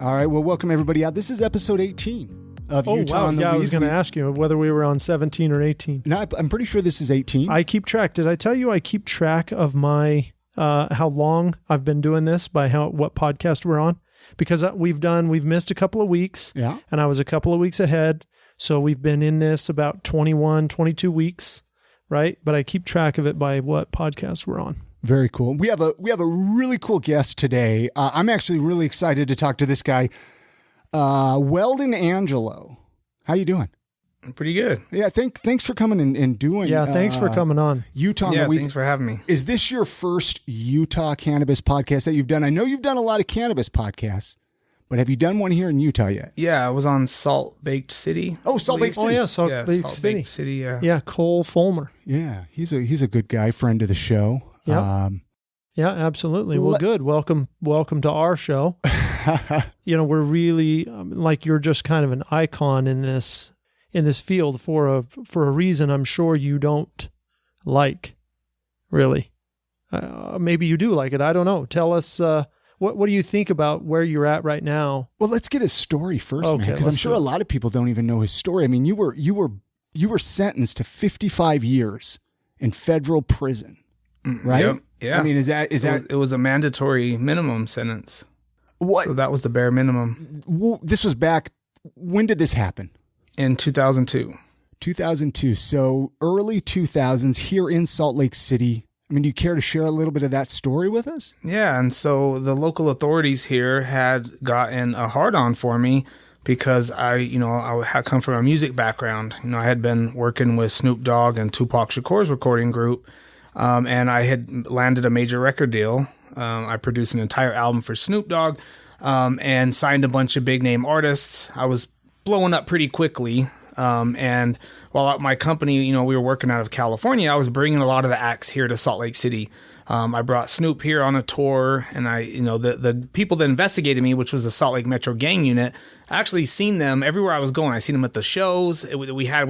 All right, well, welcome everybody out. This is episode 18 of Utah on the I was Weeds. going to ask you whether we were on 17 or 18. No, I'm pretty sure this is 18. I keep track. Did I tell you I keep track of my how long I've been doing this by what podcast we're on? Because we've missed a couple of weeks, and I was a couple of weeks ahead. So we've been in this about 21, 22 weeks, right? But I keep track of it by what podcast we're on. Very cool. We have a really cool guest today. I'm actually really excited to talk to this guy, Weldon Angelos. How you doing? Pretty good. Yeah, thanks for coming and doing. Yeah, thanks for coming on. Utah on the Weeds. Thanks for having me. Is this your first Utah cannabis podcast that you've done? I know you've done a lot of cannabis podcasts, but have you done one here in Utah yet? Yeah, I was on Salt Baked City. Oh, Salt Baked City. Oh, yeah, Salt Baked City. Yeah, Cole Fulmer. Yeah, he's a good guy, friend of the show. Yeah. Yeah, absolutely. Well, good. Welcome to our show. We're really like you're just kind of an icon in this field for a reason I'm sure you don't like, really. Maybe you do like it. I don't know. Tell us what do you think about where you're at right now? Well, let's get his story first, man, because I'm sure a lot of people don't even know his story. I mean, you were sentenced to 55 years in federal prison. Right? Yep. Yeah. I mean, is that it was a mandatory minimum sentence. What? So that was the bare minimum. Well, this was back. When did this happen? In 2002. 2002. So early 2000s here in Salt Lake City. I mean, do you care to share a little bit of that story with us? Yeah. And so the local authorities here had gotten a hard-on for me because I had come from a music background. I had been working with Snoop Dogg and Tupac Shakur's recording group. And I had landed a major record deal. I produced an entire album for Snoop Dogg, and signed a bunch of big name artists. I was blowing up pretty quickly. And while at my company, we were working out of California, I was bringing a lot of the acts here to Salt Lake City. I brought Snoop here on a tour, and the people that investigated me, which was the Salt Lake Metro Gang Unit, I actually seen them everywhere I was going. I seen them at the shows. We had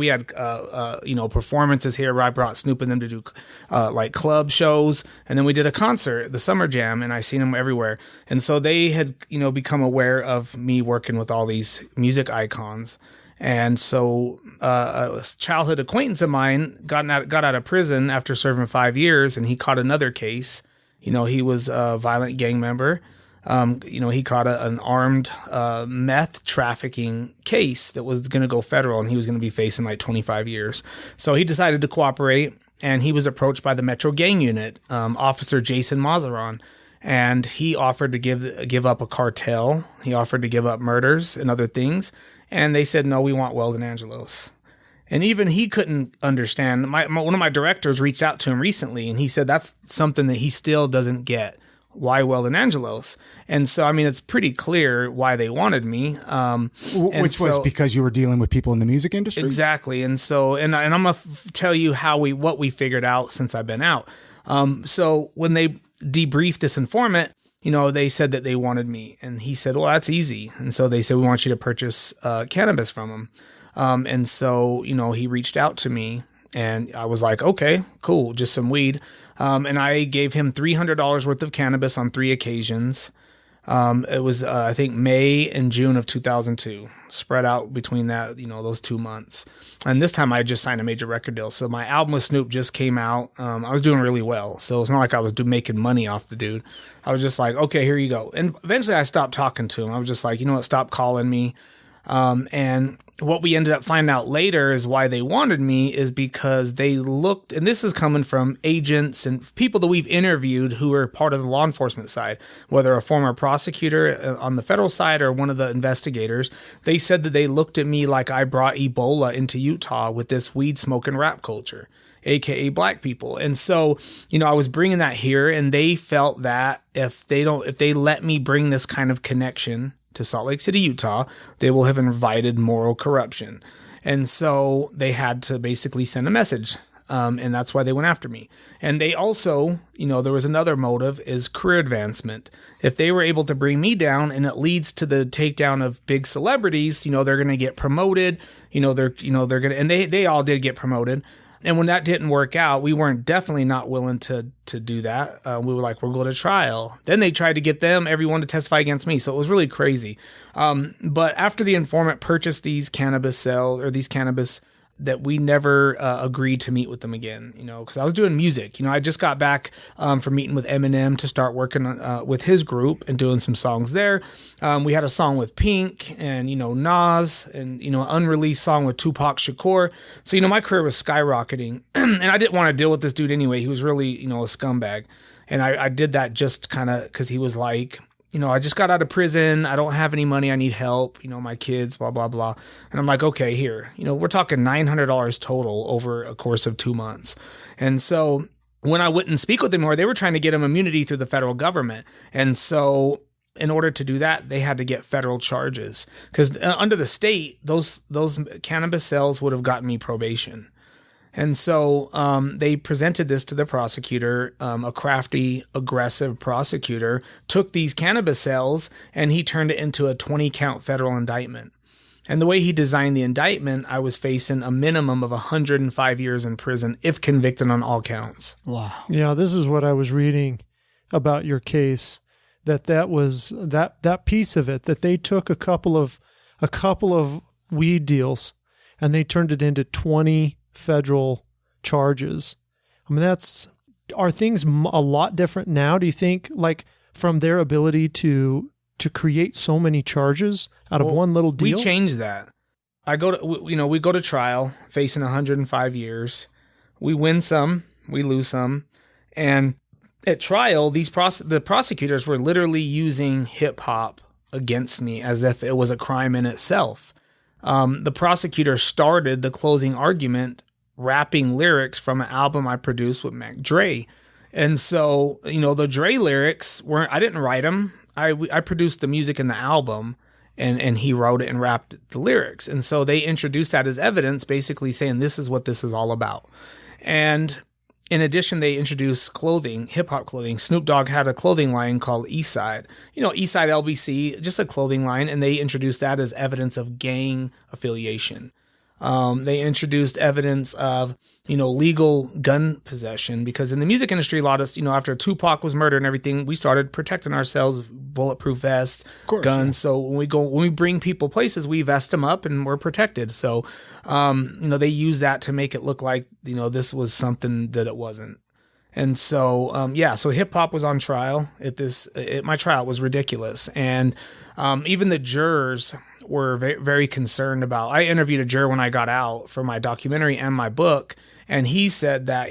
performances here where I brought Snoop and them to do like club shows, and then we did a concert, the Summer Jam, and I seen them everywhere. And so they had become aware of me working with all these music icons. And so a childhood acquaintance of mine got out of prison after serving 5 years, and he caught another case. He was a violent gang member. He caught an armed meth trafficking case that was going to go federal, and he was going to be facing like 25 years. So he decided to cooperate, and he was approached by the Metro Gang Unit, Officer Jason Mazaron. And he offered to give up a cartel. He offered to give up murders and other things. And they said, no, we want Weldon Angelos. And even he couldn't understand. One of my directors reached out to him recently, and he said that's something that he still doesn't get. Why Weldon Angelos? And so, I mean, it's pretty clear why they wanted me. Which was because you were dealing with people in the music industry? Exactly. And so, and I'm going to tell you what we figured out since I've been out. So when they debriefed this informant, they said that they wanted me, and he said, well, that's easy. And so they said, we want you to purchase cannabis from him. And so, he reached out to me, and I was like, okay, cool. Just some weed. And I gave him $300 worth of cannabis on 3 occasions. It was, I think May and June of 2002, spread out between that, those 2 months. And this time I just signed a major record deal. So my album with Snoop just came out. I was doing really well. So it's not like I was making money off the dude. I was just like, okay, here you go. And eventually I stopped talking to him. I was just like, stop calling me. And what we ended up finding out later is why they wanted me is because they looked, and this is coming from agents and people that we've interviewed who are part of the law enforcement side, whether a former prosecutor on the federal side or one of the investigators. They said that they looked at me like I brought Ebola into Utah with this weed smoking rap culture, aka black people. And so, I was bringing that here, and they felt that if they let me bring this kind of connection to Salt Lake City, Utah, they will have invited moral corruption. And so they had to basically send a message. And that's why they went after me. And they also, there was another motive is career advancement. If they were able to bring me down and it leads to the takedown of big celebrities, they're going to get promoted, they're going to, and they all did get promoted. And when that didn't work out, we weren't definitely not willing to do that. We were like, we'll go to trial. Then they tried to get everyone to testify against me. So it was really crazy. But after the informant purchased these cannabis that we never agreed to meet with them again, because I was doing music. I just got back from meeting with Eminem to start working with his group and doing some songs there. We had a song with Pink and, Nas and, an unreleased song with Tupac Shakur. So, my career was skyrocketing and I didn't want to deal with this dude anyway. He was really, a scumbag. And I did that just kind of because he was like, I just got out of prison. I don't have any money. I need help. My kids, blah, blah, blah. And I'm like, okay, here, we're talking $900 total over a course of 2 months. And so when I wouldn't speak with them more, they were trying to get him immunity through the federal government. And so in order to do that, they had to get federal charges because under the state, those cannabis sales would have gotten me probation. And so they presented this to the prosecutor, a crafty, aggressive prosecutor, took these cannabis sales, and he turned it into a 20-count federal indictment. And the way he designed the indictment, I was facing a minimum of 105 years in prison if convicted on all counts. Wow. Yeah, this is what I was reading about your case, that was that piece of it, that they took a couple of weed deals and they turned it into 20 federal charges. I mean, are things a lot different now? Do you think, like, from their ability to create so many charges out of one little deal? We changed that. We go to trial facing 105 years. We win some, we lose some. And at trial, the prosecutors were literally using hip hop against me as if it was a crime in itself. The prosecutor started the closing argument rapping lyrics from an album I produced with Mac Dre. And so, the Dre lyrics I didn't write them. I produced the music in the album and he wrote it and rapped the lyrics. And so they introduced that as evidence, basically saying this is what this is all about. And in addition, they introduced clothing, hip hop clothing. Snoop Dogg had a clothing line called Eastside, Eastside LBC, just a clothing line. And they introduced that as evidence of gang affiliation. They introduced evidence of, legal gun possession, because in the music industry, a lot of, after Tupac was murdered and everything, we started protecting ourselves, bulletproof vests, guns. Yeah. So when we bring people places, we vest them up and we're protected. So, they use that to make it look like, this was something that it wasn't. And so, so hip hop was on trial my trial was ridiculous. And, even the jurors were very, very concerned about. I interviewed a juror when I got out for my documentary and my book, and he said that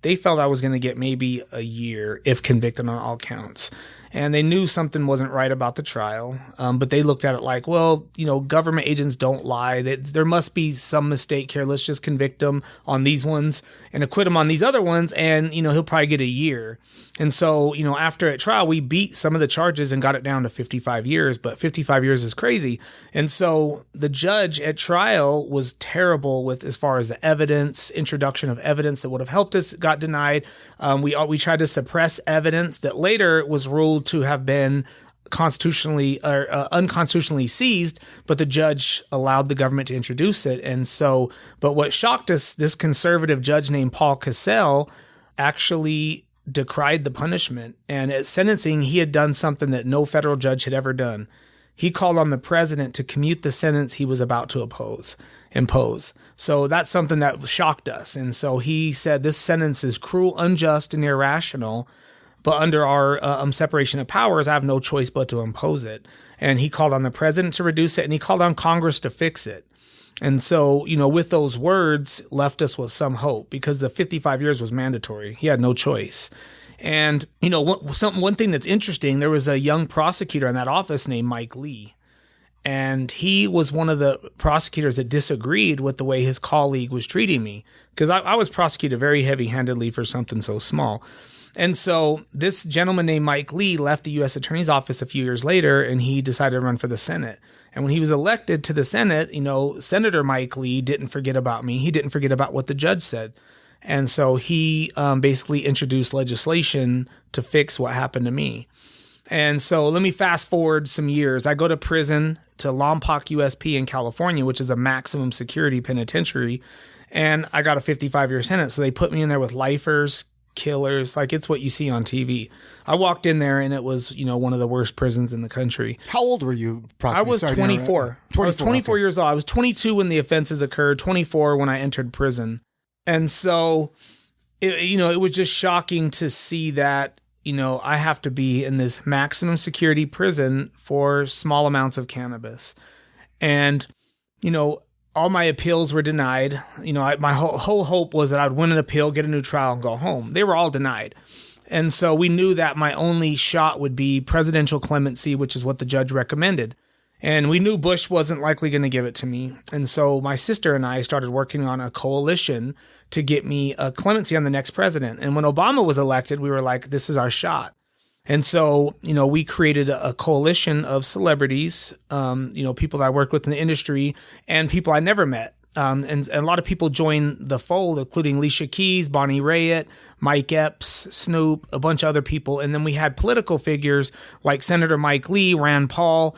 they felt I was going to get maybe a year if convicted on all counts. And they knew something wasn't right about the trial, but they looked at it like, well, government agents don't lie. There must be some mistake here. Let's just convict him on these ones and acquit him on these other ones, and, he'll probably get a year. And so, after at trial, we beat some of the charges and got it down to 55 years, but 55 years is crazy. And so the judge at trial was terrible with as far as the evidence, introduction of evidence that would have helped us got denied. We tried to suppress evidence that later was ruled to have been constitutionally or unconstitutionally seized, but the judge allowed the government to introduce it. And so, but what shocked us, this conservative judge named Paul Cassell actually decried the punishment. And at sentencing, he had done something that no federal judge had ever done. He called on the president to commute the sentence he was about to impose. So that's something that shocked us. And so he said, this sentence is cruel, unjust, and irrational. But under our separation of powers, I have no choice but to impose it. And he called on the president to reduce it, and he called on Congress to fix it. And so, with those words, left us with some hope, because the 55 years was mandatory. He had no choice. And, one thing that's interesting, there was a young prosecutor in that office named Mike Lee. And he was one of the prosecutors that disagreed with the way his colleague was treating me, because I was prosecuted very heavy-handedly for something so small. And so this gentleman named Mike Lee left the U.S. Attorney's Office a few years later, and he decided to run for the Senate. And when he was elected to the Senate, Senator Mike Lee didn't forget about me. He didn't forget about what the judge said. And so he basically introduced legislation to fix what happened to me. And so let me fast forward some years. I go to prison to Lompoc USP in California, which is a maximum security penitentiary. And I got a 55-year sentence. So they put me in there with lifers, killers, like it's what you see on TV. I walked in there and it was, one of the worst prisons in the country. How old were you? I was 24. I was 24 years old. I was 22 when the offenses occurred, 24 when I entered prison. And so, it was just shocking to see that, I have to be in this maximum security prison for small amounts of cannabis. And, all my appeals were denied. My whole hope was that I'd win an appeal, get a new trial, and go home. They were all denied. And so we knew that my only shot would be presidential clemency, which is what the judge recommended. And we knew Bush wasn't likely going to give it to me. And so my sister and I started working on a coalition to get me a clemency on the next president. And when Obama was elected, we were like, this is our shot. And so, we created a coalition of celebrities, people that I worked with in the industry and people I never met. And a lot of people joined the fold, including Alicia Keys, Bonnie Raitt, Mike Epps, Snoop, a bunch of other people. And then we had political figures like Senator Mike Lee, Rand Paul,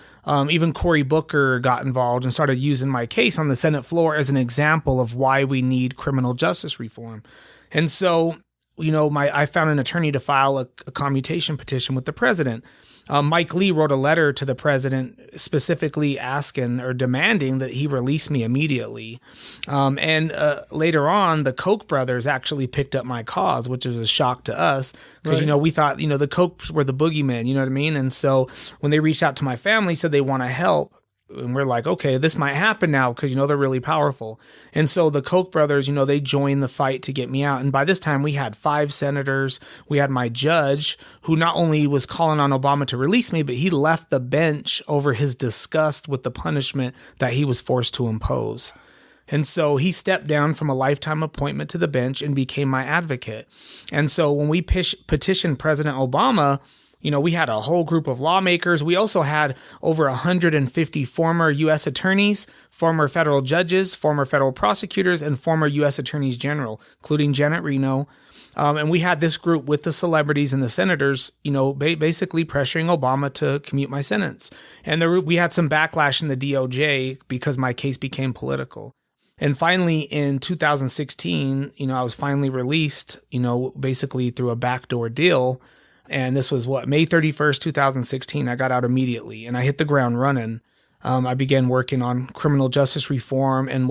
even Cory Booker got involved and started using my case on the Senate floor as an example of why we need criminal justice reform. And so, I found an attorney to file a commutation petition with the president. Mike Lee wrote a letter to the president specifically asking or demanding that he release me immediately. And later on, the Koch brothers actually picked up my cause, which was a shock to us because, Right. we thought, the Kochs were the boogeymen, you know what I mean? And so when they reached out to my family, said they want to help. And we're like, okay, this might happen now because, they're really powerful. And so the Koch brothers, they joined the fight to get me out. And by this time, we had 5 senators. We had my judge who not only was calling on Obama to release me, but he left the bench over his disgust with the punishment that he was forced to impose. And so he stepped down from a lifetime appointment to the bench and became my advocate. And so when we petitioned President Obama, we had a whole group of lawmakers. We also had over 150 former U.S. attorneys, former federal judges, former federal prosecutors, and former U.S. attorneys general, including Janet Reno. And we had this group with the celebrities and the senators, basically pressuring Obama to commute my sentence. And we had some backlash in the DOJ because my case became political. And finally, in 2016, I was finally released, basically through a backdoor deal. And this was May 31st, 2016. I got out immediately and I hit the ground running. I began working on criminal justice reform and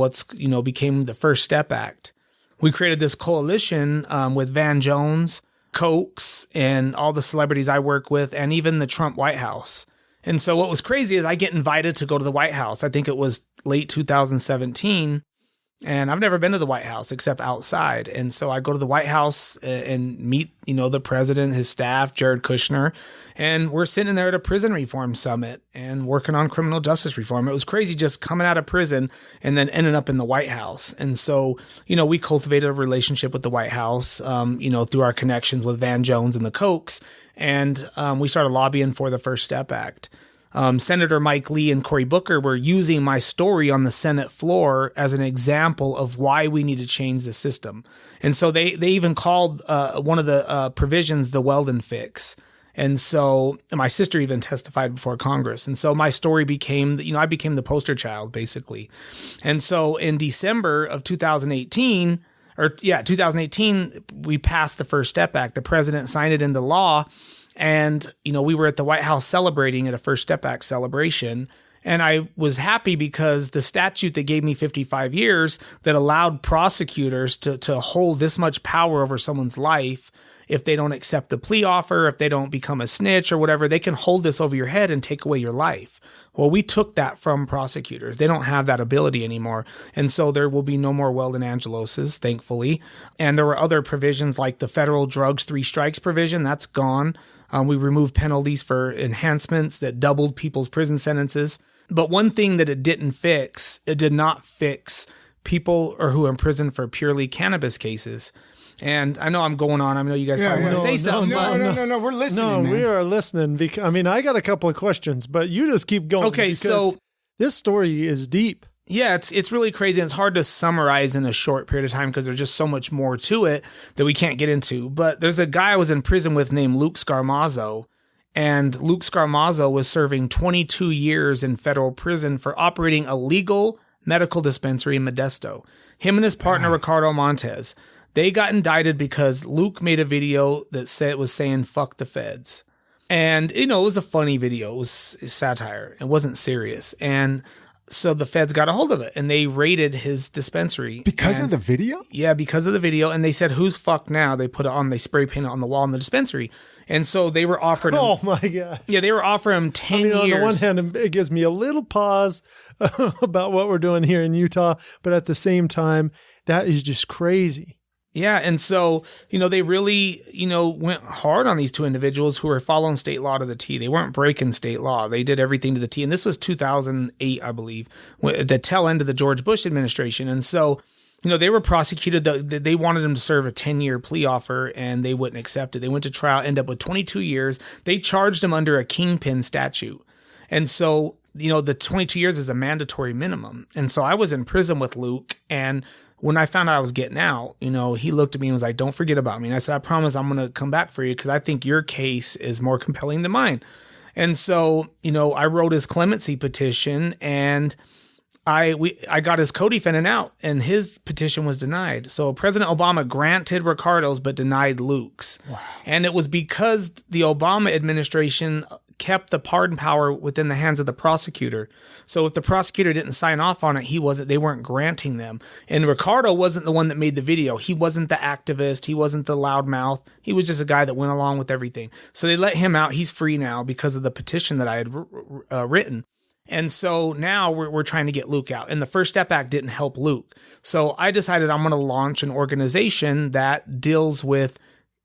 became the First Step Act. We created this coalition with Van Jones, Kochs, and all the celebrities I work with, and even the Trump White House. And so what was crazy is I get invited to go to the White House. I think it was late 2017. And I've never been to the White House except outside. And so I go to the White House and meet, the president, his staff, Jared Kushner, and we're sitting there at a prison reform summit and working on criminal justice reform. It was crazy just coming out of prison and then ending up in the White House. And so, we cultivated a relationship with the White House, through our connections with Van Jones and the Kochs. And we started lobbying for the First Step Act. Senator Mike Lee and Cory Booker were using my story on the Senate floor as an example of why we need to change the system. And so they even called one of the provisions the Weldon fix. And so my sister even testified before Congress. And so my story became, I became the poster child, basically. And so in December of 2018, we passed the First Step Act. The president signed it into law. And, we were at the White House celebrating at a First Step Act celebration. And I was happy because the statute that gave me 55 years that allowed prosecutors to hold this much power over someone's life, if they don't accept the plea offer, if they don't become a snitch or whatever, they can hold this over your head and take away your life. Well, we took that from prosecutors. They don't have that ability anymore. And so there will be no more Weldon Angeloses, thankfully. And there were other provisions like the federal drugs 3 strikes provision. That's gone. We removed penalties for enhancements that doubled people's prison sentences. But one thing that it did not fix people who are in prison for purely cannabis cases. And I know I'm going on. I know you guys probably want to say something. No, we're listening. No, we are listening. I got a couple of questions, but you just keep going. Okay, so this story is deep. Yeah, it's really crazy. And it's hard to summarize in a short period of time because there's just so much more to it that we can't get into. But there's a guy I was in prison with named Luke Scarmazzo. And Luke Scarmazzo was serving 22 years in federal prison for operating a legal medical dispensary in Modesto. Him and his partner, Ricardo Montes, they got indicted because Luke made a video that was saying, fuck the feds. And, it was a funny video. It was satire. It wasn't serious. And so the feds got a hold of it and they raided his dispensary. Because of the video? Yeah, because of the video. And they said, who's fucked now? They put it on, they spray paint it on the wall in the dispensary. And so they were offering him. Oh my God. Yeah, they were offering him 10 years. On the one hand, it gives me a little pause about what we're doing here in Utah. But at the same time, that is just crazy. Yeah. And so, they really, went hard on these two individuals who were following state law to the T. They weren't breaking state law. They did everything to the T. And this was 2008, I believe, at the tail end of the George Bush administration. And so, they were prosecuted. They wanted them to serve a 10-year plea offer and they wouldn't accept it. They went to trial, ended up with 22 years. They charged him under a kingpin statute. And so, the 22 years is a mandatory minimum. And so I was in prison with Luke, and when I found out I was getting out, he looked at me and was like, don't forget about me. And I said, I promise I'm going to come back for you because I think your case is more compelling than mine. And so, I wrote his clemency petition and I got his co-defendant out and his petition was denied. So President Obama granted Ricardo's but denied Luke's. Wow. And it was because the Obama administration kept the pardon power within the hands of the prosecutor. So if the prosecutor didn't sign off on it, they weren't granting them. And Ricardo wasn't the one that made the video. He wasn't the activist. He wasn't the loudmouth. He was just a guy that went along with everything. So they let him out. He's free now because of the petition that I had written. And so now we're trying to get Luke out. And the First Step Act didn't help Luke. So I decided I'm going to launch an organization that deals with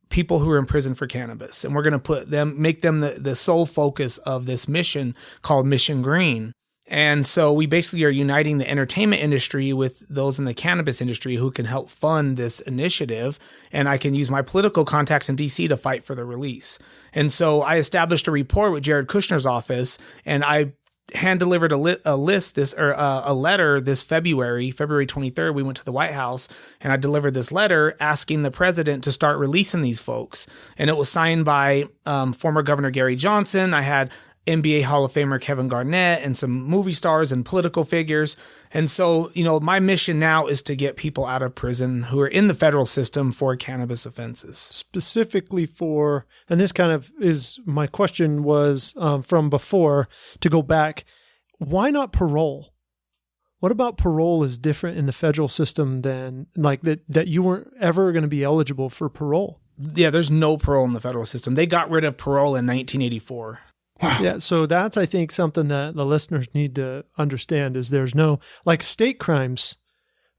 people who are in prison for cannabis. And we're going to make them the sole focus of this mission called Mission Green. And so we basically are uniting the entertainment industry with those in the cannabis industry who can help fund this initiative. And I can use my political contacts in DC to fight for the release. And so I established a rapport with Jared Kushner's office, and I hand delivered a letter this February 23rd. We went to the White House and I delivered this letter asking the president to start releasing these folks. And it was signed by former Governor Gary Johnson. I had NBA Hall of Famer Kevin Garnett and some movie stars and political figures. And so, my mission now is to get people out of prison who are in the federal system for cannabis offenses. Specifically and this kind of is my question was from before, to go back, why not parole? What about parole is different in the federal system than that you weren't ever going to be eligible for parole? Yeah, there's no parole in the federal system. They got rid of parole in 1984. Wow. Yeah, so that's, I think, something that the listeners need to understand is there's no, state crimes,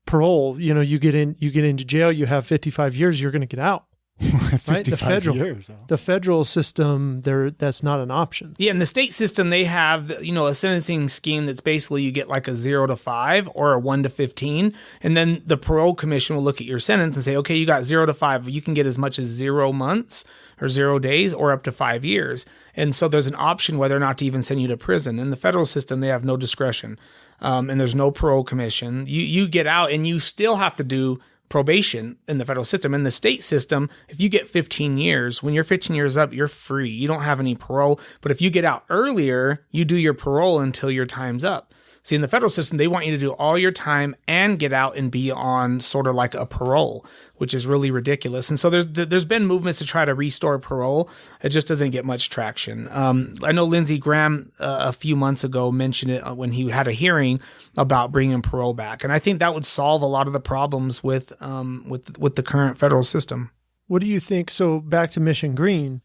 parole, you get into jail, you have 55 years, you're going to get out. 55 years. The federal system, that's not an option. Yeah, in the state system, they have, a sentencing scheme that's basically you get like a 0 to 5 or a 1 to 15. And then the parole commission will look at your sentence and say, okay, you got 0 to 5. You can get as much as 0 months or 0 days or up to 5 years. And so there's an option whether or not to even send you to prison. In the federal system, they have no discretion. And there's no parole commission. You get out and you still have to do probation in the federal system. In the state system, if you get 15 years, when you're 15 years up, you're free. You don't have any parole. But if you get out earlier, you do your parole until your time's up. See, in the federal system, they want you to do all your time and get out and be on sort of like a parole, which is really ridiculous. And so there's been movements to try to restore parole. It just doesn't get much traction. I know Lindsey Graham a few months ago mentioned it when he had a hearing about bringing parole back. And I think that would solve a lot of the problems with the current federal system. What do you think? So back to Mission Green,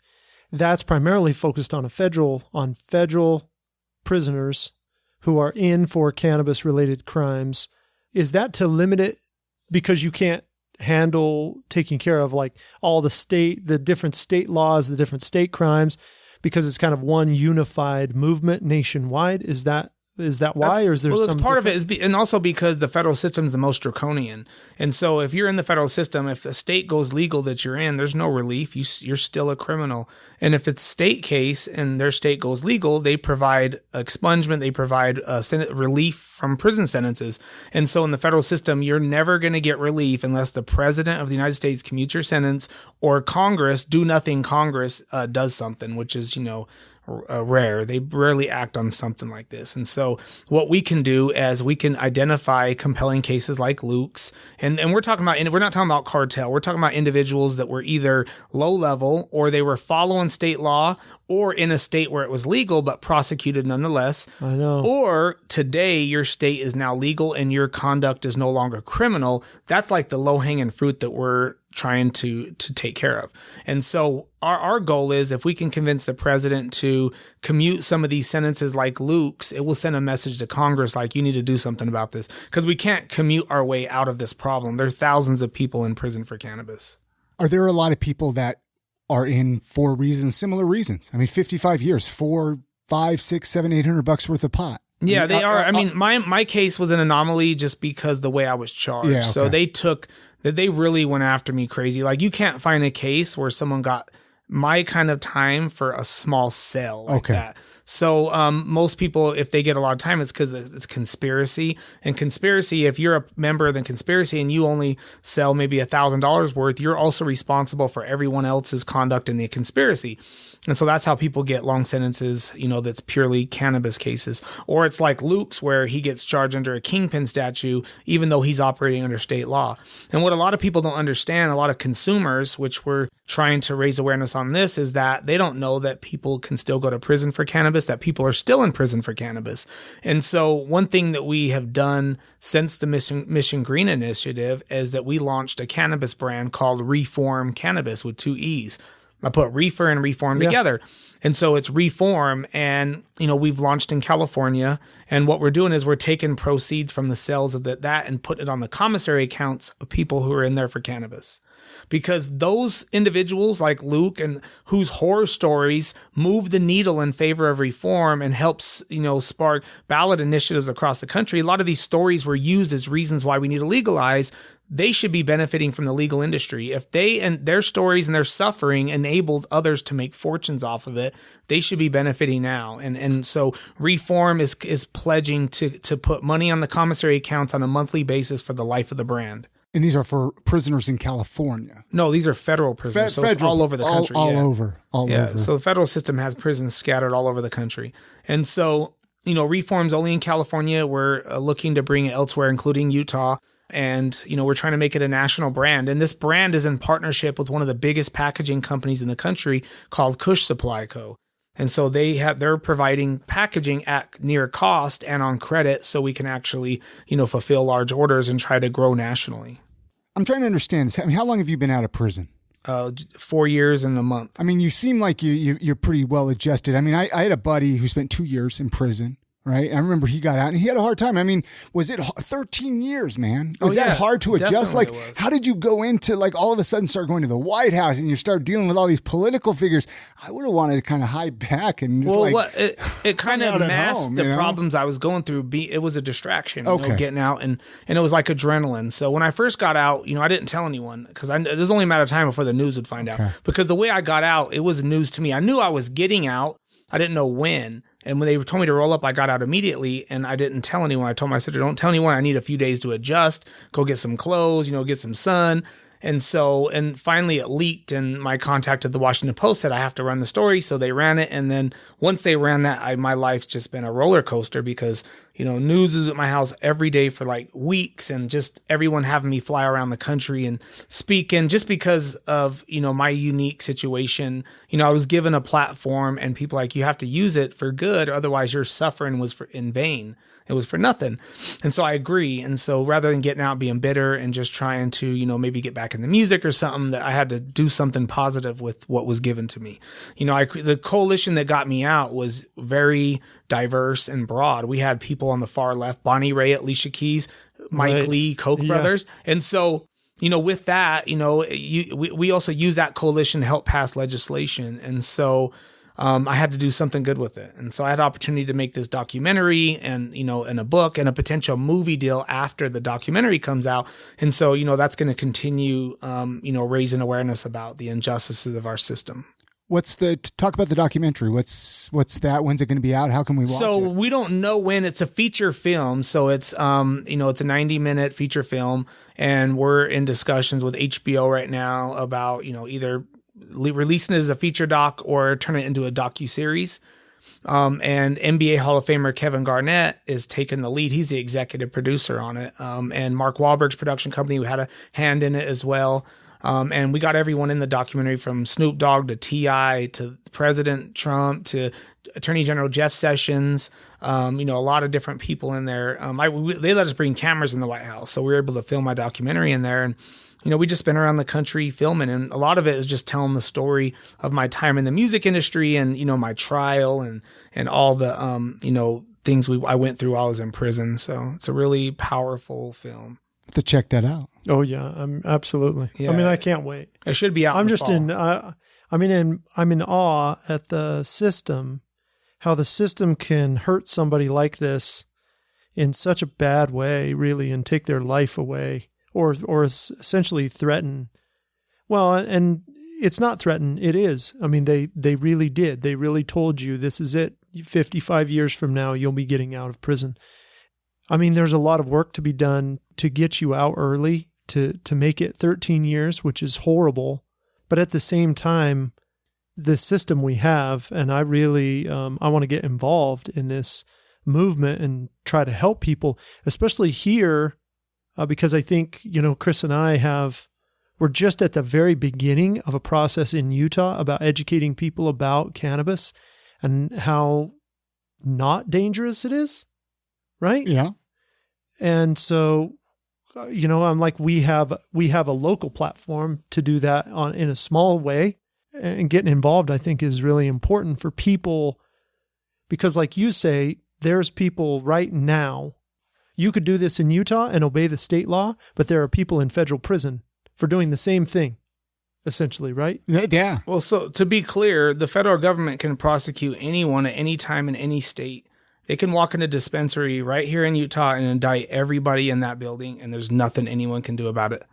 that's primarily focused on federal prisoners who are in for cannabis-related crimes. Is that to limit it because you can't handle taking care of all the different state laws, the different state crimes, because it's kind of one unified movement nationwide? Is that Is that why, or is there some? Well, part of it is, and also because the federal system is the most draconian. And so if you're in the federal system, if the state goes legal that you're in, there's no relief. You're still a criminal. And if it's state case and their state goes legal, they provide expungement, they provide relief from prison sentences. And so in the federal system, you're never going to get relief unless the president of the United States commutes your sentence, or Congress, do nothing Congress does something, which is, rare. They rarely act on something like this. And so what we can do is we can identify compelling cases like Luke's. And we're not talking about cartel. We're talking about individuals that were either low level, or they were following state law, or in a state where it was legal, but prosecuted nonetheless. I know. Or today your state is now legal and your conduct is no longer criminal. That's like the low hanging fruit that we're trying to take care of. And so our goal is, if we can convince the president to commute some of these sentences like Luke's, it will send a message to Congress like, you need to do something about this, because we can't commute our way out of this problem. There are thousands of people in prison for cannabis. Are there a lot of people that are in for similar reasons? I mean, 55 years, $400, $500, $600, $700, $800 worth of pot. Yeah, they are. I mean, my case was an anomaly just because the way I was charged. Yeah, okay. So they really went after me crazy. Like, you can't find a case where someone got my kind of time for a small cell like that. So most people, if they get a lot of time, it's because it's conspiracy. And conspiracy, if you're a member of the conspiracy and you only sell maybe $1,000 worth, you're also responsible for everyone else's conduct in the conspiracy. And so that's how people get long sentences, that's purely cannabis cases. Or it's like Luke's, where he gets charged under a kingpin statute, even though he's operating under state law. And what a lot of people don't understand, a lot of consumers, which we're trying to raise awareness on this, is that they don't know that people can still go to prison for cannabis, that people are still in prison for cannabis. And so one thing that we have done since the Mission Green initiative is that we launched a cannabis brand called Reform Cannabis with 2 E's. I put reefer and reform together. And so it's Reform. And, we've launched in California. And what we're doing is we're taking proceeds from the sales of that and put it on the commissary accounts of people who are in there for cannabis. Because those individuals like Luke, and whose horror stories move the needle in favor of reform and helps, spark ballot initiatives across the country. A lot of these stories were used as reasons why we need to legalize. They should be benefiting from the legal industry. If they and their stories and their suffering enabled others to make fortunes off of it, they should be benefiting now. And so Reform is pledging to put money on the commissary accounts on a monthly basis for the life of the brand. And these are for prisoners in California. No, these are federal prisoners. So it's all over the country. All over. So the federal system has prisons scattered all over the country. And so, Reform's only in California. We're looking to bring it elsewhere, including Utah. And, we're trying to make it a national brand. And this brand is in partnership with one of the biggest packaging companies in the country called Kush Supply Co. And so they're providing packaging at near cost and on credit, so we can actually, fulfill large orders and try to grow nationally. I'm trying to understand this. I mean, how long have you been out of prison? 4 years and a month. I mean, you seem like you're pretty well adjusted. I mean, I had a buddy who spent 2 years in prison. Right. I remember he got out and he had a hard time. I mean, was it 13 years, man? Was that hard to adjust? Like, how did you go into, like, all of a sudden start going to the White House and you start dealing with all these political figures? I would have wanted to kind of hide back and just it kind of masked the problems I was going through. It was a distraction, getting out, and it was like adrenaline. So when I first got out, I didn't tell anyone, because there was only a matter of time before the news would find out. Because the way I got out, it was news to me. I knew I was getting out. I didn't know when. And when they told me to roll up, I got out immediately, and I didn't tell anyone. I told my sister, don't tell anyone. I need a few days to adjust, go get some clothes, get some sun. And finally it leaked, and my contact at the Washington Post said I have to run the story. So they ran it. And then once they ran that, my life's just been a roller coaster, because, news is at my house every day for like weeks, and just everyone having me fly around the country and speak. And just because of, my unique situation, I was given a platform, and people like, you have to use it for good. Otherwise your suffering was in vain. It was for nothing. And so I agree. And so rather than getting out being bitter and just trying to, maybe get back in the music or something, that I had to do something positive with what was given to me. The coalition that got me out was very diverse and broad. We had people on the far left, Bonnie Raitt, Alicia Keys, Mike Lee, Koch brothers. And so, with that, we also use that coalition to help pass legislation. And so, I had to do something good with it. And so I had the opportunity to make this documentary and, and a book and a potential movie deal after the documentary comes out. And so, that's going to continue, raising awareness about the injustices of our system. Talk about the documentary. What's that? When's it going to be out? How can we watch it? So we don't know when. It's a feature film. So it's, it's a 90-minute feature film, and we're in discussions with HBO right now about, either releasing it as a feature doc or turn it into a docuseries. And NBA Hall of Famer Kevin Garnett is taking the lead. He's the executive producer on it. And Mark Wahlberg's production company, who had a hand in it as well. And we got everyone in the documentary, from Snoop Dogg to T.I. to President Trump to Attorney General Jeff Sessions. A lot of different people in there. They let us bring cameras in the White House, so we were able to film my documentary in there. And, we just been around the country filming, and a lot of it is just telling the story of my time in the music industry and, my trial and all the, things I went through while I was in prison. So it's a really powerful film. To check that out. Oh yeah, absolutely. Yeah. I can't wait. It should be out. I'm in awe at the system, how the system can hurt somebody like this in such a bad way, really, and take their life away, or essentially threaten. Well, and it's not threaten. It is. They really did. They really told you, this is it. 55 years from now, you'll be getting out of prison. There's a lot of work to be done to get you out early, to make it 13 years, which is horrible. But at the same time, the system we have, and I really, I want to get involved in this movement and try to help people, especially here, because I think, Chris and I we're just at the very beginning of a process in Utah about educating people about cannabis and how not dangerous it is, right? Yeah. And so, I'm like, we have a local platform to do that in a small way, and getting involved, I think, is really important for people, because like you say, there's people right now, you could do this in Utah and obey the state law, but there are people in federal prison for doing the same thing, essentially, right? Yeah. Well, so to be clear, the federal government can prosecute anyone at any time in any state. They can walk in a dispensary right here in Utah and indict everybody in that building, and there's nothing anyone can do about it.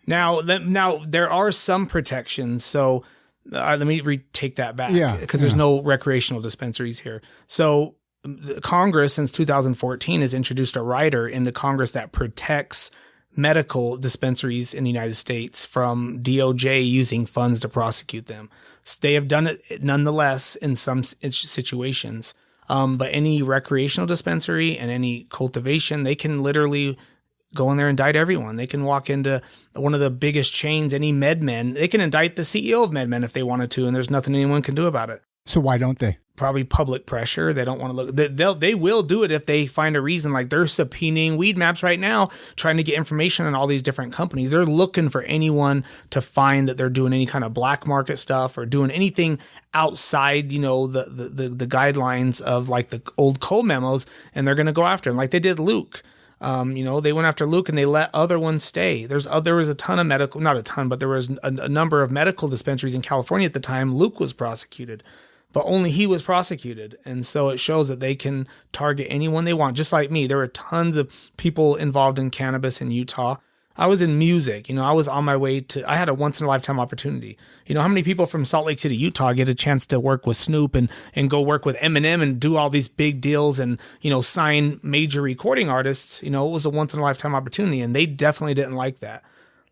Now there are some protections. So let me take that back, because there's no recreational dispensaries here. So Congress, since 2014, has introduced a rider into Congress that protects medical dispensaries in the United States from DOJ using funds to prosecute them. So they have done it nonetheless in some situations. But any recreational dispensary and any cultivation, they can literally go in there and indict everyone. They can walk into one of the biggest chains, any MedMen. They can indict the CEO of MedMen if they wanted to, and there's nothing anyone can do about it. So why don't they? Probably public pressure. They don't want to look. They will do it if they find a reason. Like, they're subpoenaing Weed Maps right now, trying to get information on all these different companies. They're looking for anyone to find that they're doing any kind of black market stuff or doing anything outside, the guidelines of like the old Cole memos, and they're going to go after them, like they did Luke. They went after Luke and they let other ones stay. There was a ton of not a ton, but there was a number of medical dispensaries in California at the time Luke was prosecuted. But only he was prosecuted. And so it shows that they can target anyone they want. Just like me, there were tons of people involved in cannabis in Utah. I was in music. I was on my way I had a once in a lifetime opportunity. How many people from Salt Lake City, Utah get a chance to work with Snoop and go work with Eminem and do all these big deals and, sign major recording artists? It was a once in a lifetime opportunity, and they definitely didn't like that.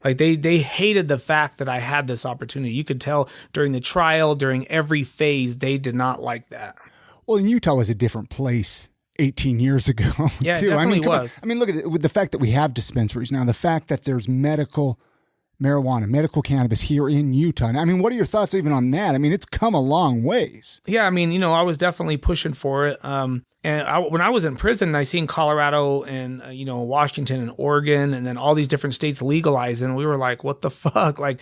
Like, they hated the fact that I had this opportunity. You could tell during the trial, during every phase, they did not like that. Well, and Utah was a different place 18 years ago. Yeah, too. It definitely was. Look at it, with the fact that we have dispensaries now, the fact that there's medical marijuana, medical cannabis here in Utah. What are your thoughts even on that? It's come a long ways. Yeah, I was definitely pushing for it. When I was in prison, I seen Colorado and, Washington and Oregon and then all these different states legalizing. We were like, what the fuck? Like,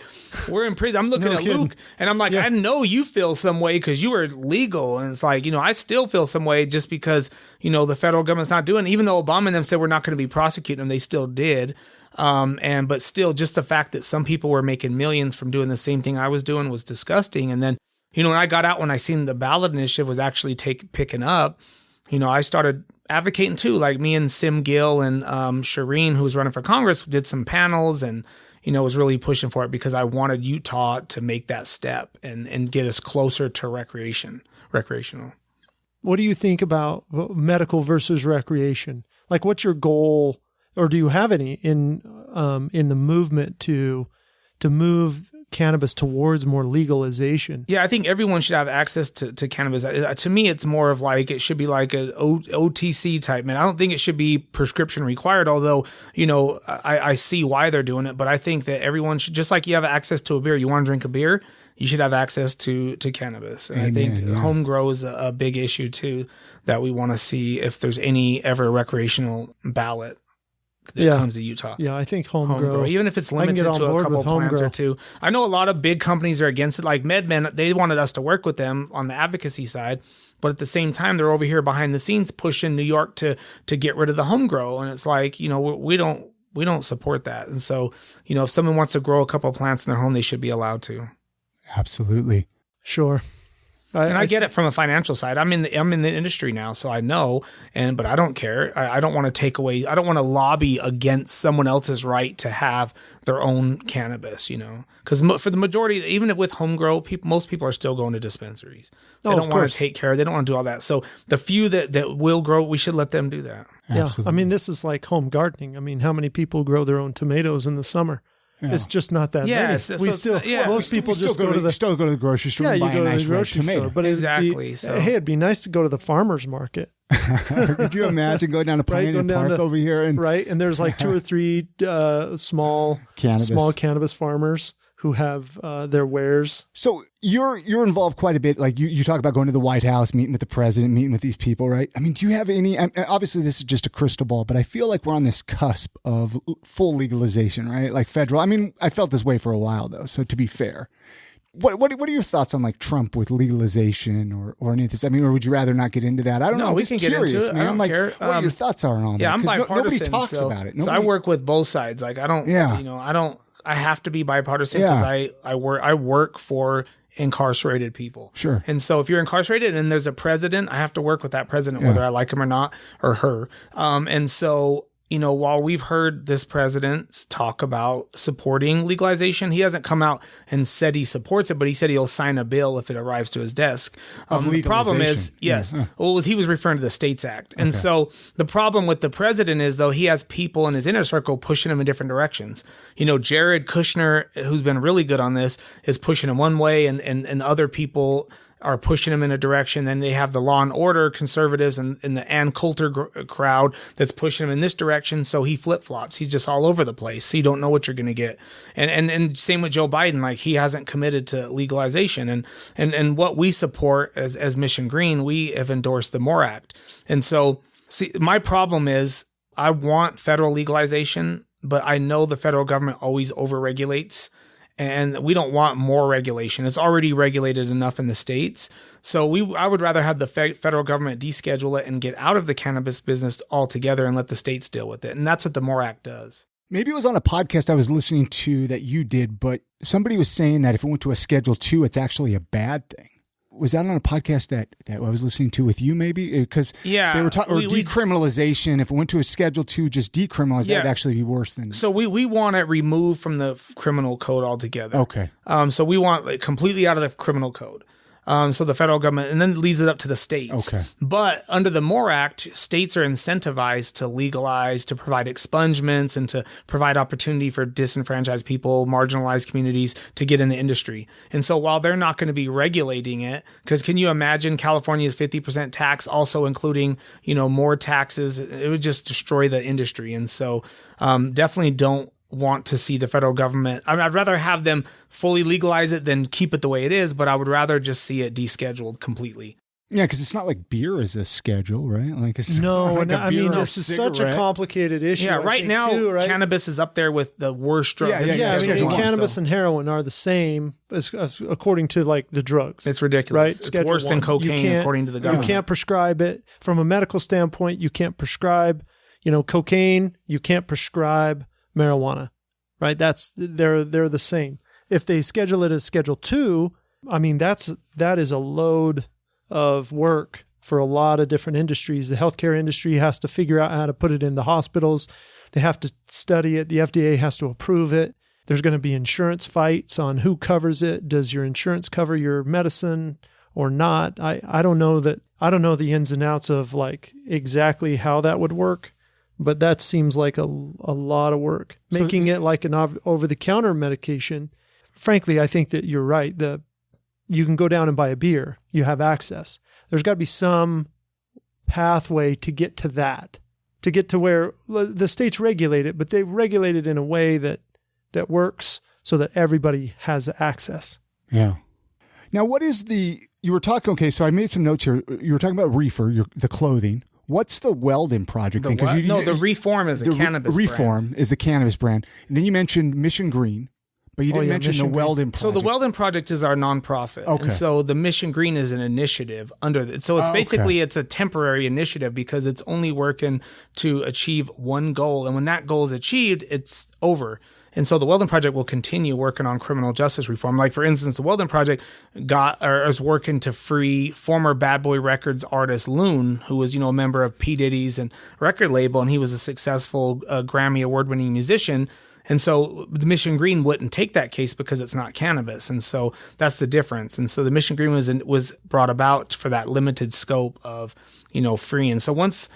we're in prison. I'm looking at Luke and I'm like, I know you feel some way because you were legal. And it's like, I still feel some way just because, the federal government's not doing it. Even though Obama and them said we're not going to be prosecuting them, they still did. But still, just the fact that some people were making millions from doing the same thing I was doing was disgusting. And then when I got out, when I seen the ballot initiative was actually picking up, I started advocating too. Like me and Sim Gill and Shireen, who was running for Congress, did some panels and, was really pushing for it because I wanted Utah to make that step and get us closer to recreational. What do you think about medical versus recreation? Like, what's your goal, or do you have any in the movement to move cannabis towards more legalization? Yeah, I think everyone should have access to cannabis. To me, it's more of like, it should be like an OTC type, man. I don't think it should be prescription required, although, I see why they're doing it. But I think that everyone should, just like you have access to a beer, you want to drink a beer, you should have access to cannabis. And I think home grow is a big issue too, that we want to see if there's any ever recreational ballot that comes to Utah. Yeah, I think home grow. Even if it's limited to a couple plants or two. I know a lot of big companies are against it. Like MedMen, they wanted us to work with them on the advocacy side. But at the same time, they're over here behind the scenes pushing New York to get rid of the home grow. And it's like, we don't support that. And so, if someone wants to grow a couple plants in their home, they should be allowed to. Absolutely. Sure. I get it from a financial side. I'm in the industry now, so I know, but I don't care. I don't want to take away. I don't want to lobby against someone else's right to have their own cannabis. Because for the majority, even with home grow, most people are still going to dispensaries. They don't want to take care. They don't want to do all that. So the few that will grow, we should let them do that. Yeah, Absolutely. I mean, this is like home gardening. I mean, how many people grow their own tomatoes in the summer? Yeah. It's just not that many. Most people just go to the grocery store. Yeah, and buy you go a to nice the grocery store. But exactly. It'd be nice to go to the farmer's market. Could you imagine going down to Pioneer Park over here and there's like 2 or 3 small cannabis farmers who have their wares. So you're involved quite a bit. Like you talk about going to the White House, meeting with the president, meeting with these people, right? I mean, do you have any, obviously this is just a crystal ball, but I feel like we're on this cusp of full legalization, right? Like federal. I mean, I felt this way for a while though. So to be fair, what are your thoughts on like Trump with legalization or any of this? I mean, or would you rather not get into that? I don't know. We can get into it. Man. I'm like, care. What your thoughts are on that? Yeah, I'm bipartisan. Nobody talks about it. So I work with both sides. Like I have to be bipartisan because I work for incarcerated people. Sure. And so if you're incarcerated and there's a president, I have to work with that president, whether I like him or not, or her. And so, while we've heard this president talk about supporting legalization, he hasn't come out and said he supports it, but he said he'll sign a bill if it arrives to his desk. The problem is, he was referring to the States Act. And so the problem with the president is, though, he has people in his inner circle pushing him in different directions. Jared Kushner, who's been really good on this, is pushing him one way, and other people are pushing him in a direction. Then they have the law and order conservatives and the Ann Coulter crowd that's pushing him in this direction. So he flip-flops. He's just all over the place. So you don't know what you're going to get. And same with Joe Biden. Like, he hasn't committed to legalization. And what we support as Mission Green, we have endorsed the MORE Act. And so, see, my problem is I want federal legalization, but I know the federal government always overregulates. And we don't want more regulation. It's already regulated enough in the states. So I would rather have the federal government deschedule it and get out of the cannabis business altogether and let the states deal with it. And that's what the MORE Act does. Maybe it was on a podcast I was listening to that you did, but somebody was saying that if it went to a Schedule 2, it's actually a bad thing. Was that on a podcast that I was listening to with you, maybe? Because they were talking, or decriminalization. If it went to a Schedule 2, just decriminalize, that would actually be worse than. So we want it removed from the criminal code altogether. Okay. So we want it completely out of the criminal code. So the federal government, and then leaves it up to the states. Okay. But under the MORE Act, states are incentivized to legalize, to provide expungements, and to provide opportunity for disenfranchised people, marginalized communities to get in the industry. And so while they're not going to be regulating it, because can you imagine California's 50% tax also including, more taxes? It would just destroy the industry. And so definitely don't want to see the federal government. I'd rather have them fully legalize it than keep it the way it is, but I would rather just see it descheduled completely. Yeah, because it's not like beer is a schedule, right? Like it's this is such a complicated issue. Yeah, right now, cannabis is up there with the worst drugs. Cannabis and heroin are the same as according to like the drugs. It's ridiculous. Right? It's worse than cocaine according to the government. You can't prescribe it from a medical standpoint. You can't prescribe, cocaine. You can't prescribe marijuana, right? They're the same. If they schedule it as Schedule 2, I mean, that is a load of work for a lot of different industries. The healthcare industry has to figure out how to put it in the hospitals. They have to study it. The FDA has to approve it. There's going to be insurance fights on who covers it. Does your insurance cover your medicine or not? I don't know that. I don't know the ins and outs of like exactly how that would work, but that seems like a lot of work. Making it like an over-the-counter medication. Frankly, I think that you're right. You can go down and buy a beer. You have access. There's got to be some pathway to get to that, to get to where the states regulate it, but they regulate it in a way that works so that everybody has access. Yeah. Now, what is you were talking, okay, so I made some notes here. You were talking about reefer, the clothing. What's the Weldon Project thing? The Reform is a cannabis brand. Reform is a cannabis brand. And then you mentioned Mission Green. But you didn't mention the Weldon Project. So the Weldon Project is our nonprofit. Okay. And so the Mission Green is an initiative under it. So it's basically it's a temporary initiative because it's only working to achieve one goal. And when that goal is achieved, it's over. And so the Weldon Project will continue working on criminal justice reform. Like, for instance, the Weldon Project is working to free former Bad Boy Records artist Loon, who was, a member of P. Diddy's and record label, and he was a successful Grammy award-winning musician. And so the Mission Green wouldn't take that case because it's not cannabis. And so that's the difference. And so the Mission Green was brought about for that limited scope of, freeing. So once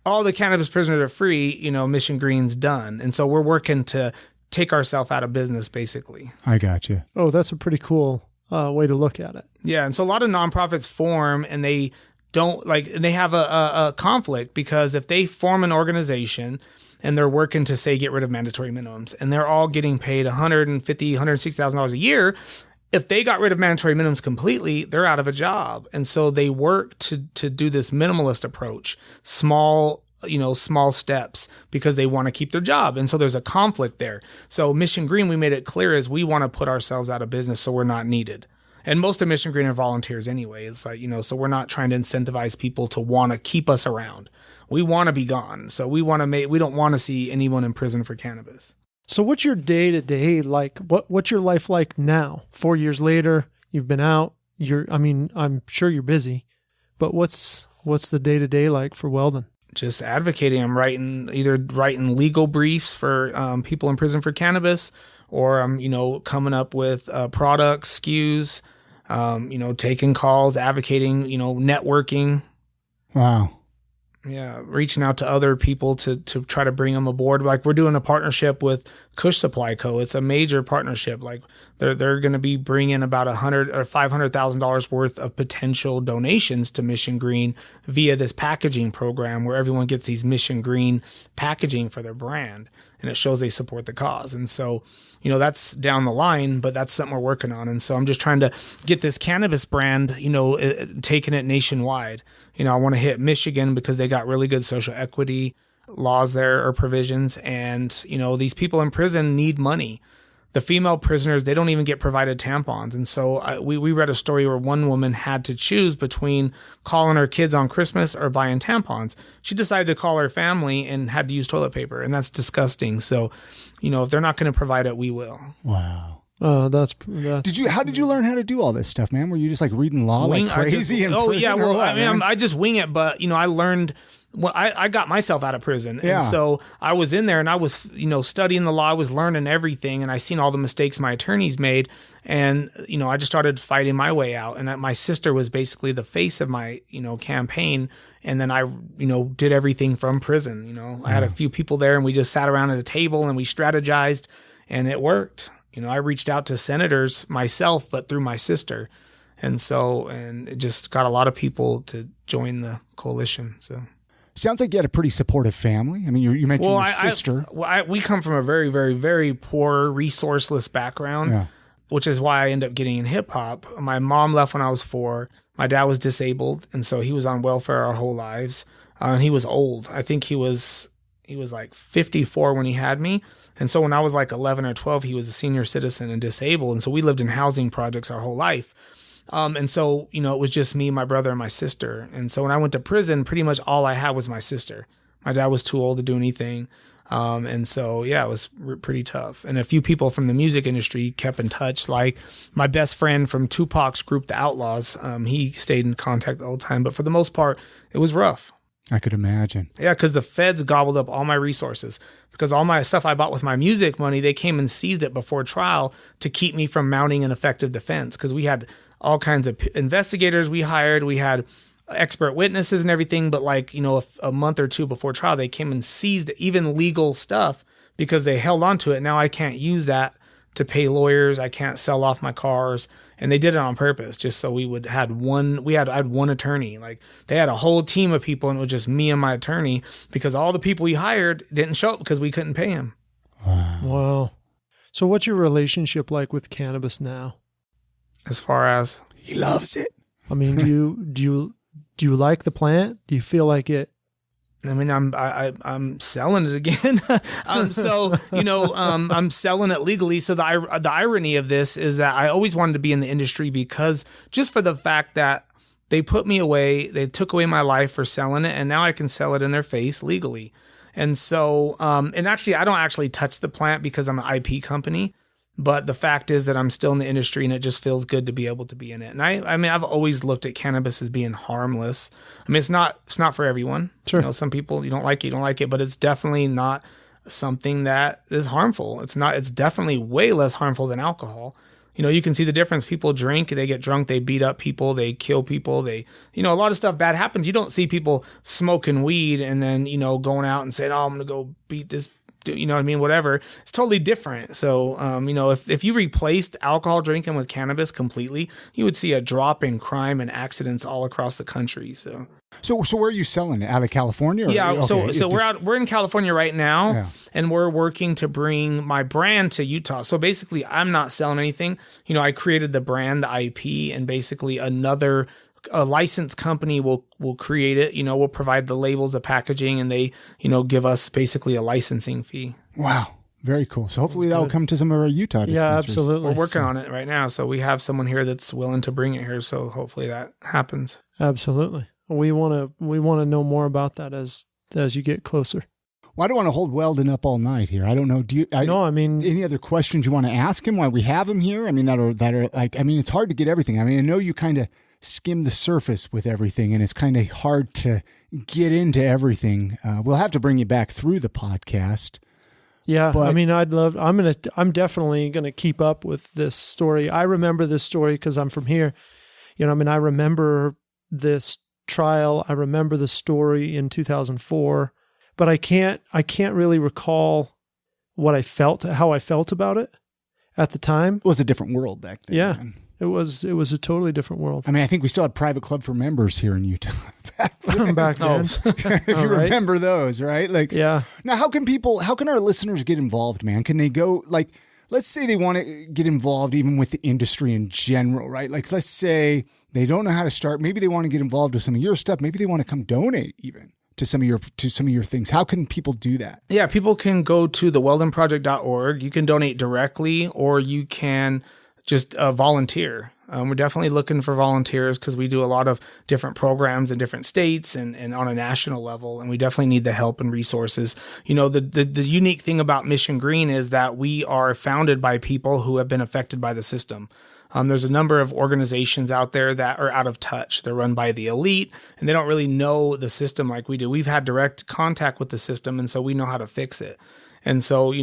all the cannabis prisoners are free, Mission Green's done. And so we're working to take ourselves out of business, basically. I got you. Oh, that's a pretty cool way to look at it. Yeah. And so a lot of nonprofits form and they don't they have a conflict because if they form an organization and they're working to say get rid of mandatory minimums and they're all getting paid $150,000, $160,000 a year, if they got rid of mandatory minimums completely, they're out of a job. And so they work to do this minimalist approach, small steps because they want to keep their job. And so there's a conflict there. So Mission Green, we made it clear is we want to put ourselves out of business so we're not needed. And most of Mission Green are volunteers anyway. It's like, so we're not trying to incentivize people to want to keep us around. We want to be gone. So we don't want to see anyone in prison for cannabis. So what's your day-to-day like? What's your life like now? 4 years later, you've been out. I'm sure you're busy, but what's the day-to-day like for Weldon? Just advocating. I'm writing legal briefs for people in prison for cannabis, or I'm coming up with products, SKUs, taking calls, advocating, networking. Wow. Yeah, reaching out to other people to try to bring them aboard. Like we're doing a partnership with Kush Supply Co. It's a major partnership. Like they're going to be bringing about $100,000 or $500,000 worth of potential donations to Mission Green via this packaging program where everyone gets these Mission Green packaging for their brand, and it shows they support the cause. And so, that's down the line, but that's something we're working on. And so I'm just trying to get this cannabis brand, taking it nationwide. I want to hit Michigan because they got really good social equity laws there or provisions. And, these people in prison need money. The female prisoners, they don't even get provided tampons. And so we read a story where one woman had to choose between calling her kids on Christmas or buying tampons. She decided to call her family and had to use toilet paper. And that's disgusting. So, if they're not going to provide it, we will. Wow. That's How did you learn how to do all this stuff, man? Were you just like reading law like crazy in prison? Yeah. Well, I just wing it, but I learned. Well, I got myself out of prison. Yeah. And so I was in there and I was, studying the law. I was learning everything, and I seen all the mistakes my attorneys made. And, I just started fighting my way out. And my sister was basically the face of my, campaign. And then I, did everything from prison. I had a few people there and we just sat around at a table and we strategized, and it worked. I reached out to senators myself, but through my sister. And it just got a lot of people to join the coalition. So. Sounds like you had a pretty supportive family. I mean, you mentioned your sister. We come from a very, very, very poor, resourceless background, which is why I ended up getting in hip hop. My mom left when I was 4. My dad was disabled, and so he was on welfare our whole lives. And he was old. I think he was like 54 when he had me. And so when I was like 11 or 12, he was a senior citizen and disabled. And so we lived in housing projects our whole life. And so, it was just me, my brother, and my sister. And so when I went to prison, pretty much all I had was my sister. My dad was too old to do anything. And so, yeah, it was pretty tough. And a few people from the music industry kept in touch. Like my best friend from Tupac's group, The Outlaws, he stayed in contact the whole time. But for the most part, it was rough. I could imagine. Yeah, because the feds gobbled up all my resources. Because all my stuff I bought with my music money, they came and seized it before trial to keep me from mounting an effective defense. Because we had all kinds of investigators we hired. We had expert witnesses and everything, but like, a month or two before trial, they came and seized even legal stuff because they held on to it. Now I can't use that to pay lawyers. I can't sell off my cars. And they did it on purpose just so I had one attorney. Like they had a whole team of people and it was just me and my attorney because all the people we hired didn't show up because we couldn't pay them. Wow. So what's your relationship like with cannabis now? As far as he loves it. I mean, do you like the plant? Do you feel like it? I mean, I'm selling it again. I'm selling it legally. So the irony of this is that I always wanted to be in the industry because just for the fact that they put me away, they took away my life for selling it, and now I can sell it in their face legally. And so, and actually, I don't actually touch the plant because I'm an IP company. But the fact is that I'm still in the industry and it just feels good to be able to be in it. And I mean, I've always looked at cannabis as being harmless. I mean, it's not for everyone. Sure. Some people, you don't like it, but it's definitely not something that is harmful. It's definitely way less harmful than alcohol. You can see the difference. People drink, they get drunk, they beat up people, they kill people. A lot of stuff bad happens. You don't see people smoking weed and then, going out and saying, oh, I'm going to go beat this. Whatever. It's totally different. So, if you replaced alcohol drinking with cannabis completely, you would see a drop in crime and accidents all across the country. So where are you selling it? Out of California? Yeah. Okay. So we're in California right now, and we're working to bring my brand to Utah. So basically, I'm not selling anything. I created the brand, the IP, and basically a licensed company will create it, we'll provide the labels, the packaging, and they, give us basically a licensing fee. Wow. Very cool. So hopefully that'll come to some of our Utah dispensaries. Yeah, absolutely. We're working on it right now. So we have someone here that's willing to bring it here. So hopefully that happens. Absolutely. We want to know more about that as you get closer. Well, I don't want to hold Weldon up all night here. I don't know. Any other questions you want to ask him while we have him here? I mean, that are like, I mean, it's hard to get everything. I mean, I know you kind of skim the surface with everything and it's kind of hard to get into everything. We'll have to bring you back through the podcast. Yeah. But, I mean, I'm definitely going to keep up with this story. I remember this story because I'm from here. I remember this trial. I remember the story in 2004, but I can't really recall how I felt about it at the time. It was a different world back then. Yeah. Man. It was a totally different world. I mean, I think we still had private club for members here in Utah back then. If you remember those, right? Like, yeah. Now, how can our listeners get involved, man? Can they go, like, let's say they want to get involved even with the industry in general, right? Like, let's say they don't know how to start. Maybe they want to get involved with some of your stuff. Maybe they want to come donate even to some of your things. How can people do that? Yeah, people can go to the weldonproject.org. You can donate directly, or you can just volunteer. We're definitely looking for volunteers because we do a lot of different programs in different states and on a national level. And we definitely need the help and resources. The unique thing about Mission Green is that we are founded by people who have been affected by the system. There's a number of organizations out there that are out of touch. They're run by the elite and they don't really know the system like we do. We've had direct contact with the system, and so we know how to fix it. And so,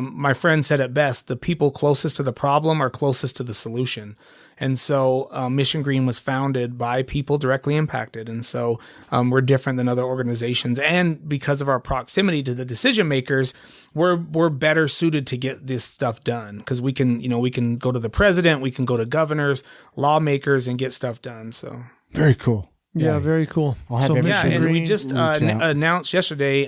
my friend said it best, the people closest to the problem are closest to the solution. And so Mission Green was founded by people directly impacted. And so we're different than other organizations. And because of our proximity to the decision makers, we're better suited to get this stuff done because we can go to the president, we can go to governors, lawmakers, and get stuff done. So very cool. Yeah, very cool. And we just announced yesterday,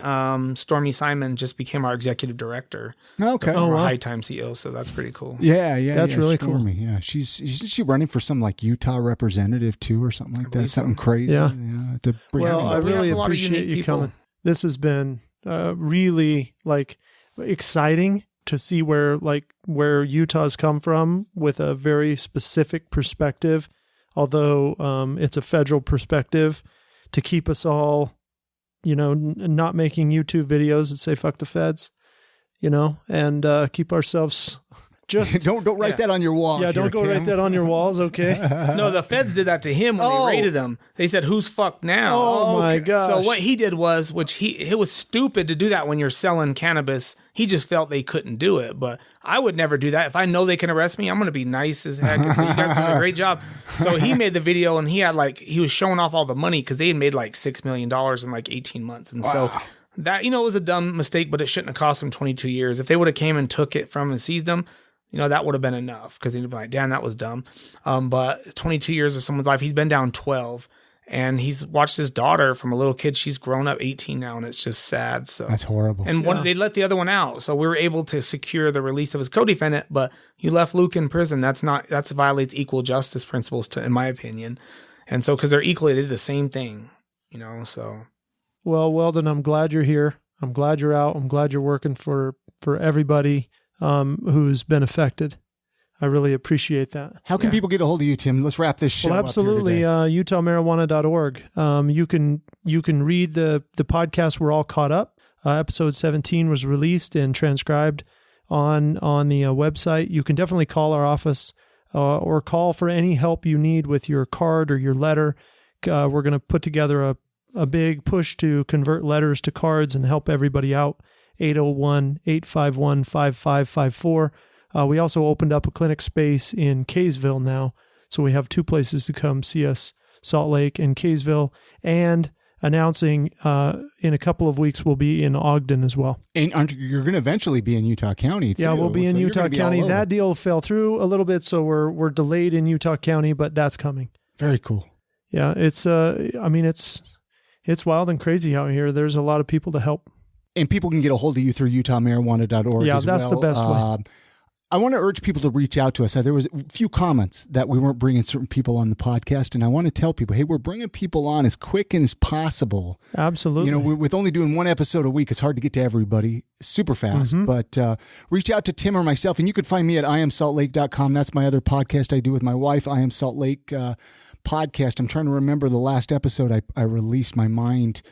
Stormy Simon just became our executive director. Okay. Our High Time CEO, so that's pretty cool. Yeah. That's really Stormy, cool. Yeah, isn't she running for some like Utah representative too or something like that? Something crazy. Yeah. I really appreciate you coming. This has been really like exciting to see where Utah's come from with a very specific perspective. Although it's a federal perspective, to keep us all not making YouTube videos that say fuck the feds, and keep ourselves just don't write that on your walls. Yeah, don't go write that on your walls. Okay. No, the feds did that to him when they raided him. They said, "Who's fucked now?" Oh my gosh. So what he did was, it was stupid to do that when you're selling cannabis. He just felt they couldn't do it, but I would never do that. If I know they can arrest me, I'm going to be nice as heck and say, "You guys did a great job." So he made the video, and he was showing off all the money because they had made like $6 million in like 18 months, and so. That, it was a dumb mistake, but it shouldn't have cost him 22 years. If they would have came and took it from him and seized him, that would have been enough because he'd be like, damn, that was dumb. But 22 years of someone's life, he's been down 12, and he's watched his daughter from a little kid. She's grown up 18 now, and it's just sad. So that's horrible. And they let the other one out. So we were able to secure the release of his co-defendant, but you left Luke in prison. That violates equal justice principles in my opinion. And so, cause they're equally, they did the same thing, so. Well, Weldon, I'm glad you're here. I'm glad you're out. I'm glad you're working for everybody who's been affected. I really appreciate that. How can people get a hold of you, Tim? Let's wrap this show up. Well, absolutely. UtahMarijuana.org. You can read the podcast. We're all caught up. Episode 17 was released and transcribed on the website. You can definitely call our office or call for any help you need with your card or your letter. We're going to put together a big push to convert letters to cards and help everybody out. 801-851-5554. We also opened up a clinic space in Kaysville now. So we have two places to come see us, Salt Lake and Kaysville, and announcing in a couple of weeks we'll be in Ogden as well. And you're going to eventually be in Utah County too. Yeah, we'll be in Utah County. That deal fell through a little bit, so we're delayed in Utah County, but that's coming. Very cool. Yeah, it's wild and crazy out here. There's a lot of people to help. And people can get a hold of you through UtahMarijuana.org. Yeah, that's the best way. I want to urge people to reach out to us. There was a few comments that we weren't bringing certain people on the podcast, and I want to tell people, hey, we're bringing people on as quick and as possible. Absolutely. With only doing one episode a week, it's hard to get to everybody super fast. Mm-hmm. But reach out to Tim or myself, and you can find me at iamsaltlake.com. That's my other podcast I do with my wife, I Am Salt Lake podcast. I'm trying to remember the last episode I released. My mind,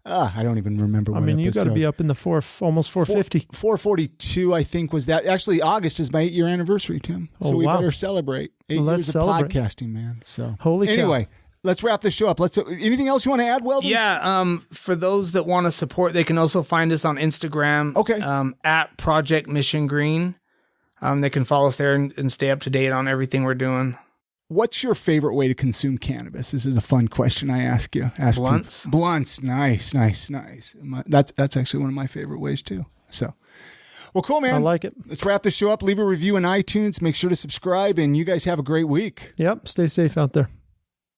I don't even remember what episode. You got to be up in the almost 450. 442, I think, was that. Actually, August is my 8-year anniversary, Tim. So we better celebrate. 8 years of podcasting, man. So holy cow. Anyway, let's wrap this show up. Anything else you want to add, Weldon? Yeah, for those that want to support, they can also find us on Instagram. Okay. At Project Mission Green. They can follow us there and stay up to date on everything we're doing. What's your favorite way to consume cannabis? This is a fun question I ask you. Blunts. People. Blunts. Nice. That's actually one of my favorite ways too. So, well, cool, man. I like it. Let's wrap this show up. Leave a review in iTunes. Make sure to subscribe, and you guys have a great week. Yep. Stay safe out there.